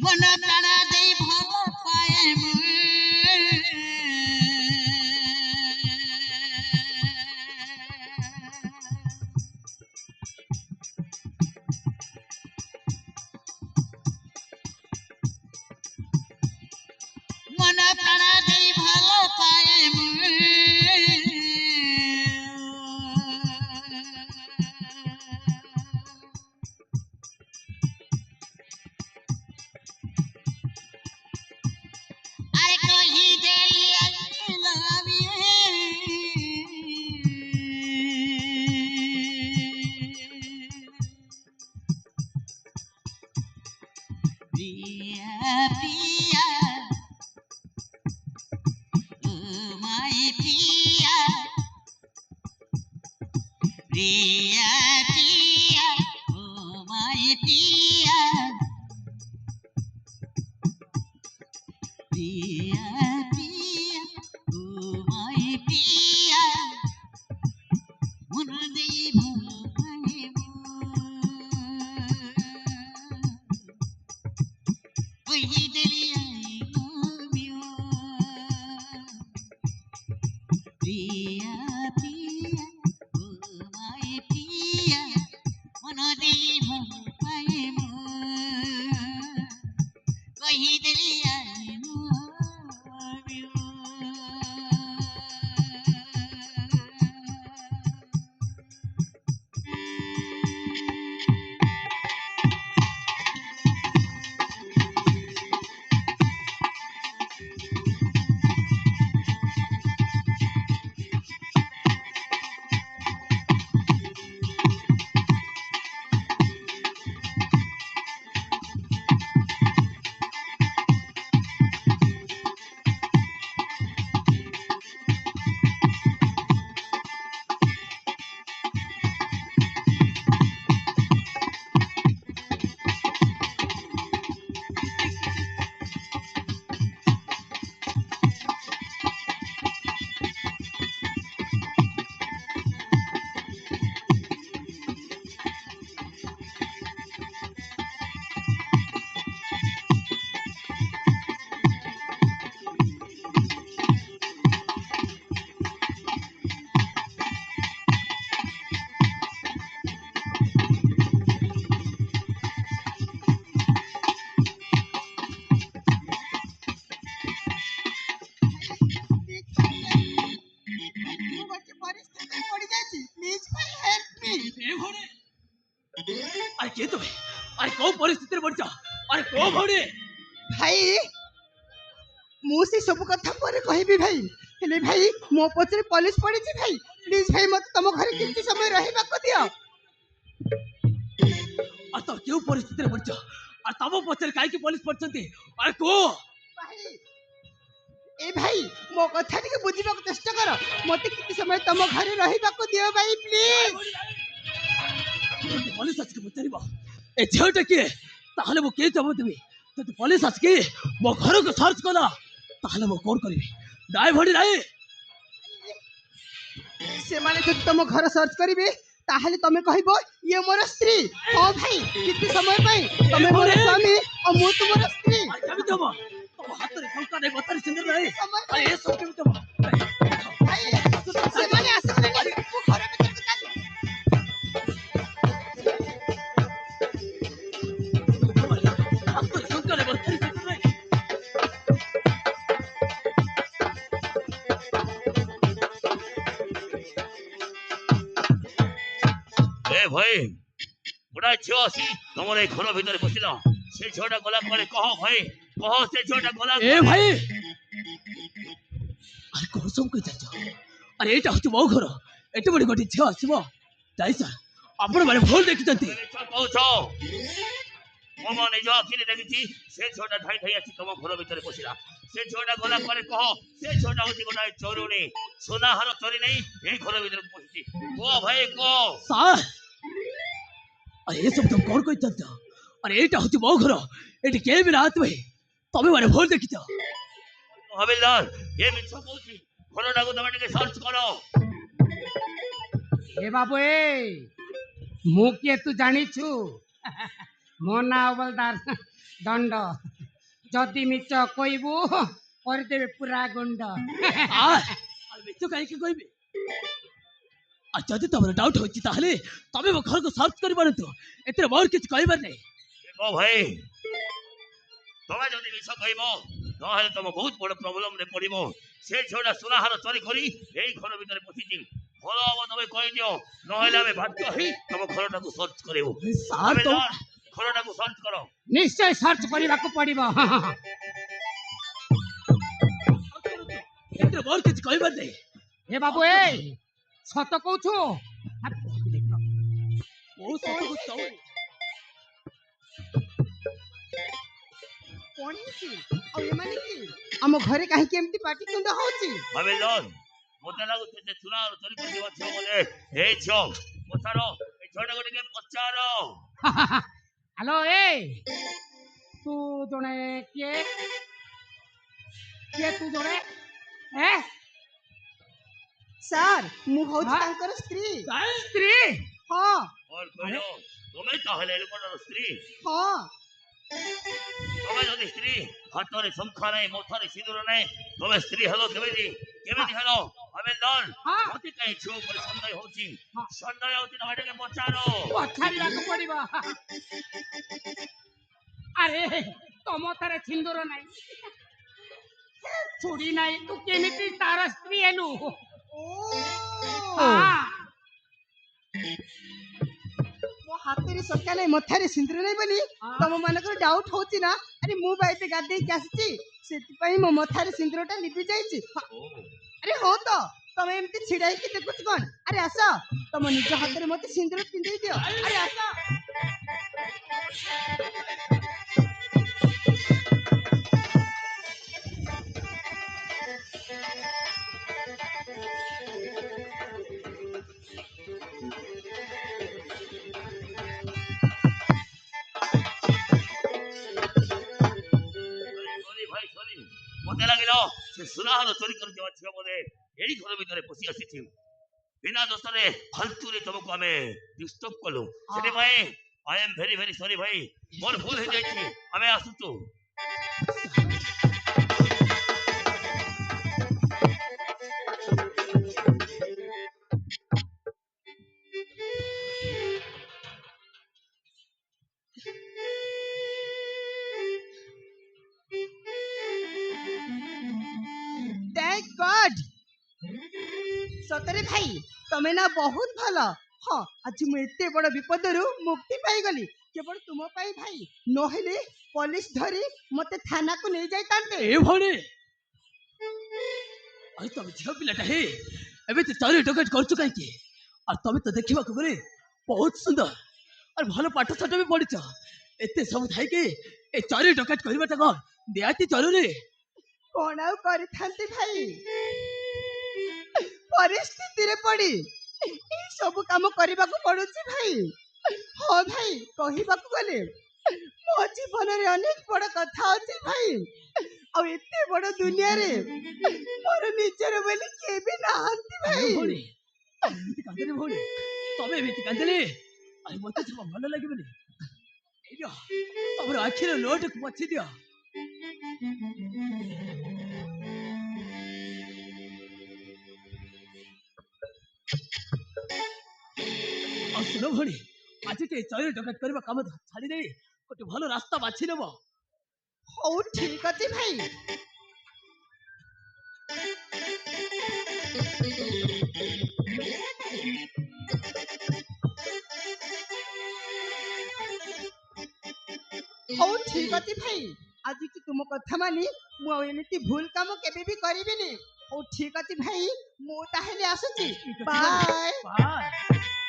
मन प्राण दे भल पाए मन प्राण दे भल पाए अरे कही देली I love you Priya Priya my Priya, Priya, Priya, oh my Priya, Priya, Priya, oh my Priya, मन दे भल पाए कही देली I love you Priya Priya oh my Priya मन दे भल पाए कही देली आई लव यू अरे के तुम्हें अरे कौ परिस्थिति बढ़ जा अरे को भौणी भाई मुझे सब कथा पर कहबी भाई हेले भाई मो पछरे पुलिस पड़ी भाई प्लीज भाई मत तुम घर कितनी समय रहबा को दियो आ तो क्यों परिस्थिति बढ़ जा आ तब पछरे काई की पुलिस पड़छंती अरे को भाई ए भाई मो कथा टिके बुझिबा को चेष्टा कर मते कितनी समय तुम घर रहबा को दियो भाई प्लीज पुलिस आज के पचारिबा ए झेउटा के ताहले मो के जवाब देबी तो पुलिस आज के मो घर को सर्च कला ताहले मो कोन करबी दाई भडी दाई से माने जब तुम घर सर्च करिवे ताहले तमे कहबो ये मोर स्त्री ओ भाई कितनी समय पई तमे मोर स्वामी और मु तुमर स्त्री कभी देबो तो हाथ रे संका नहीं बतर सिंदर नहीं अरे ये सब कभी देबो भाई से माने आसले नहीं मु घर में भाई बुढ़ा झील आसी तुम घर भीतर पशिल से झीलटा गला करे कह भाई कह से झीलटा गला ए भाई अरे कौन सब कह जाय अरे एटा होची मो घर एटे बड़ी गोटी झील आसीबो जाई सर आपण माने भूल देखि जंती कहू छो मम निज आखिरे देखि से झीलटा धाई धाई आसी तुम घर भीतर पशिला से झीलटा गला करे कह से झीलटा होची गोटा चोरुनी सोनाहार चोरी नहीं ए घर भीतर पशिची को भाई को सर अरे ये सब तुम कौन कोई चलता अरे एटा होची मो घर एटी के भी रात में तबे माने भूल देखि छ हविलदार ये मिछ कहूची घरटा को तमे सर्च करो ए बाबू ए मु के तू जानी छु मो ना हवलदार दंड जदि मिच कहबू करदेबे पूरा गुंड আর মিথ্যে কাইকে কইবে আর যদি তোমার ডাউট হচ্ছে তাহলে তবে মো ঘরକୁ সার্চ করিবার তো এতে মোর কিছু কইবার নাই দেখো ভাই তোমায় যদি মিছ কইব তাহলে তুমি বহুত বড় প্রবলেম রে পড়িব সে ঝোড়া সুনাহার চুরি করি এই ঘর ভিতরে পশিছি ভালো হব তুমি কই দিও নহলে আমি বাধ্য হই তোমার ঘরটাকে সার্চ করিব স্যার তো ঘরটাকে সার্চ করো निश्चय सर्च କରିବାକୁ पड़िବ এতে মোর কিছু কইবার নাই ए बाबू ए सत कहू ও সতକୁ চাও କଣ ହେଇଛି ଆଉ ଏମାନେ କି ଆମ ଘରେ କାହିଁକି ଏମିତି ପାଟି ତୁଣ୍ଡ ହଉଛି আমি জন মতে লাগুছে যে সুনাহার চুরি করে দেওয়া ছিল বলে এই ছ পচারো এই ঝোড়াটাকে পচারো हेलो ए तू जणे किए तू जणे ए ସାର୍ ମୁଁ ହଉଛି ହଁ? ତାଙ୍କର ସ୍ତ୍ରୀ स्त्री ହଁ और কইলো তুমি তাহলে এরকম স্ত্রী ହଁ তুমি যদি স্ত্রী হাতরে সংখ্যা নাই মাথারে সিঁদুর নাই তুমি স্ত্রী হলো কেমিতি হলো আমি জন হ্যাঁ। মতে কাই ছো করে সন্দেহ হচ্ছে হ্যাঁ। সন্দেহ হচ্ছে না এটাকে পচারো पछाड़िବାକୁ पड़िବ अरे तम थारे सिंदूर नाही छुड़ी नाही तू केमिति तार स्त्री हेलु ମୋ ହାତରେ ସକା ନାହିଁ ମଥାରେ ସିନ୍ଦୁର ନାହିଁ ବୋଲି ହଁ। ତମ ମାନଙ୍କର ଡାଉଟ୍ ହଉଛି ନା ଆରେ ମୁଁ ବା ଏବେ ଗାଧେଇକି ଆସିଛି ସେଥିପାଇଁ ମୋ ମଥାରେ ସିନ୍ଦୁରଟା ଲିଭି ଯାଇଛି ଆରେ ହଉ ତ ତମେ ଏମିତି ଛିଡା ହେଇକି ଦେଖୁଛ କଣ ଆରେ ଆସ ତମ ନିଜ ହାତରେ ମତେ ସିନ୍ଦୁର ପିନ୍ଧେଇ ଦିଅ ଆରେ ଆସ সরি ভাই সরি মতে লাগিল সে সুনাহার চুরি করে দেওয়া ছিল বলে এই ঘরের ভিতরে পশি আসিছি বিনা দোষরে ফালতুরে তোমাকে আমি ডিস্টার্ব করলু ସେଥିପାଇଁ I am very very sorry ভাই মোর ভুল হয়ে যাইছি আমি আসুছু थैंक गॉड सତରେ ଭାଇ ତମେ ନା ବହୁତ ଭଲ ହଁ ଆଜି ମୁଁ ଏତେ ବଡ଼ ବିପଦରୁ ମୁକ୍ତି ପାଇଗଲି କେବଳ ତୁମ ପାଇଁ ଭାଇ ନହେଲେ ପୋଲିସ ଧରି ମତେ ଥାନାକୁ ନେଇ ଯାଇଥାନ୍ତେ এ ভরে আই তুমি ঝিও পিলাটা হে এবে তো চোরি ডকাইত করছো কাইকে আর তুমি তো দেখিବାକୁ গলে বহুত সুন্দর আর ভালো পাঠ সাঠ ବି পড়িছ এতে ସବୁ থাইকে এ চোরি ডকাইত করিবাটা কম দেয়াতি জরুরি କଣ ଆଉ କରିଥାନ୍ତି ଭାଇ ପରିସ୍ଥିତିରେ ପଡି ଏଇ ସବୁ କାମ କରିବାକୁ ପଡୁଛି ଭାଇ ହଁ ଭାଇ କହିବାକୁ ଗଲେ ମୋ ଜୀବନରେ ଅନେକ ବଡ କଥା ଅଛି ଭାଇ ଆଉ ଏତେ ବଡ ଦୁନିଆରେ ମୋର ନିଜର ବୋଲି କିଏ ବି ନାହାନ୍ତି ଭାଇ ଭଉଣୀ ଏମିତି କାନ୍ଦିଲେ ଭଉଣୀ ତମେ ଏମିତି କାନ୍ଦିଲେ ଆରେ ମତେ ଜମା ଭଲ ଲାଗିବନି ଏଇଟା ତମର ଆଖିର ଲୋଟକୁ ପୋଛି ଦିଅ ଆଉ ଶୁଣ ଭଉଣୀ ଆଜି ଟିକେ ଚୋରି ଡକାୟତ କରିବା କାମ ଛାଡ଼ି ଦେଇ ଗୋଟେ ଭଲ ରାସ୍ତା ବାଛି ନେବ ହଉ ଠିକ ଅଛି ଭାଇ ହଉ ଠିକ ଅଛି ଭାଇ ଆଜିଠୁ ତୁମ କଥା ମାନି ମୁଁ ଆଉ ଏମିତି ଭୁଲ କାମ କେବେ ବି କରିବିନି ହଉ ଠିକ ଅଛି ଭାଇ ମୁଁ ତାହେଲେ ଆସୁଛି ବାଏ ବାଏ